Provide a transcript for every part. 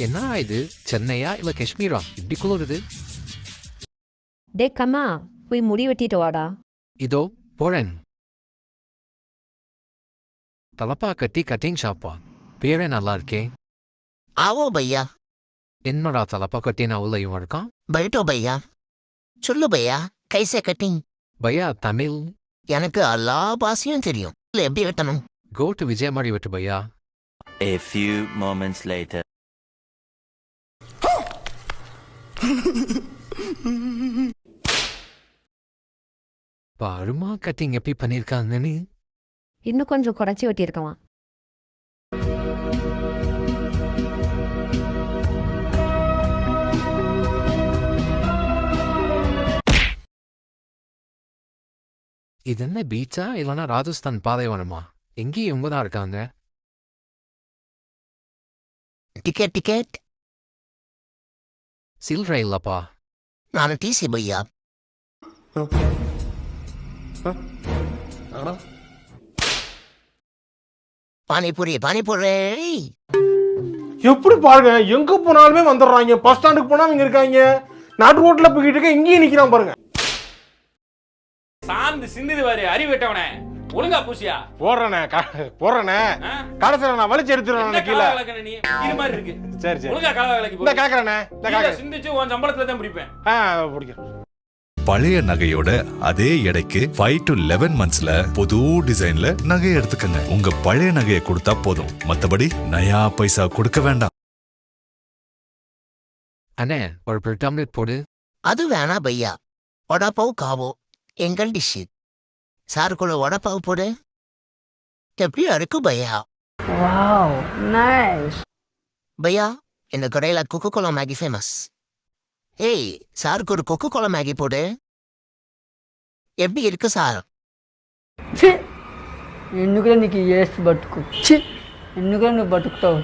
என்ன இது சென்னையா இல்ல காஷ்மீரா இப்படி குளிருது? டே கம்மா போய் முடி வெட்டிட்டு வாடா. இதோ போறேன். தலப்பா கட்டி கட்டிங் ஷாப்பா, பேரே நல்லா இருக்கே. आओ भैया என்னடா தலப்பா கட்டினா உள்ளயும் இருக்கான்? बैठो भैया சொல்லு भैया कैसे कटिंग பையா தமிழ். எனக்கு எல்லா பாஷையும் தெரியும் இல்ல எப்படி வெட்டணும் கோ டு விஜய் மாதிரி விட்டு பையா. A few moments later. பாருமா கட்டிங் எப்படி பண்ணிருக்காங்கன்னு. இன்னும் கொஞ்சம் குறைச்சி வெட்டியிருக்கலாம். இது என்ன பீச்சா இல்லைன்னா ராஜஸ்தான் பாலைவனமா? எங்கேயும் இவங்க தான் இருக்காங்க. टिकट टिकट சில்லறை இல்லப்பா. நான் டிசி भैया பானிபூரி பானிபூரி எப்படி பாருங்க, எங்க போனாலுமே வந்துடுறாங்க. பஸ் ஸ்டாண்டுக்கு போனா இங்க இருக்காங்க, நாட்டு ரோட்ல போய்கிட்டு இருக்க இங்கேயும் நிக்கிறான் பாருங்க. சாந்து சிந்துது பாரு அறிவிட்டவனே, ஒழுங்கா பூசியா போடுறேனே போடுறேனே கடைசியில நான் வலிச்சு எடுத்துறேன் கீழே. நீ இது மாதிரி இருக்கு. சரி சரி ஒழுங்கா கலவை விளக்கி இந்த கேக்குறேனே இந்த கேக்குறேன். சிந்திச்சு உன் சம்பளத்துல தான் பிடிப்பேன். பிடிக்கிறேன். பழைய நகையோட அதே எடைக்கு 5 to 11 monthsல புது டிசைன்ல நகை எடுத்துக்கங்க. உங்க பழைய நகையை கொடுத்தா போதும், மத்தபடி நயா பைசா கொடுக்க வேண்டாம். அண்ணே ஒரு பிரெட் ஆம்லெட் போடு. அது வேணா भैया वड़ा पाव खाओ எங்கள் டிஷ் சார் கூட वड़ा पाव போடு எப்படி இருக்கு भैया வாவ் நைஸ். भैया இந்த கடையில கோகோ கோலா மேகி ஃபேமஸ். ஏய் சாருக்கு ஒரு கோகோ கோலா மேகி போடு எப்படி இருக்கு சார் ఎందుకురా నీకు ఏసు బతుకు ఛీ ఎందుకురా నువ్వు బతుకుతావు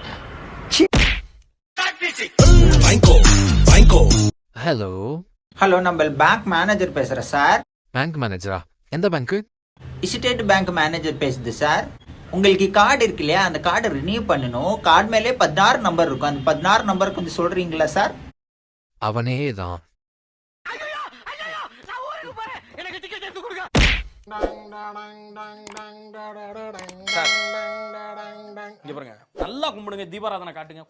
ஹலோ ஹலோ, நம்ம பேங்க் மேனேஜர் பேசுகிறேன் சார். பேங்க் மேனேஜரா? எந்த பேங்க்கு? ஸ்டேட் பேங்க் மேனேஜர் பேசுது சார். உங்களுக்கு கார்டு இருக்கு இல்லையா, அந்த கார்டை ரினியூ பண்ணணும். கார்டு மேலே 16 நம்பர் இருக்கும். அந்த 16 நம்பர் கொஞ்சம் சொல்கிறீங்களா சார்? அவனே தான். இங்க பாருங்க, நல்லா கும்பிடுங்க, தீபாராதனை காட்டுங்க.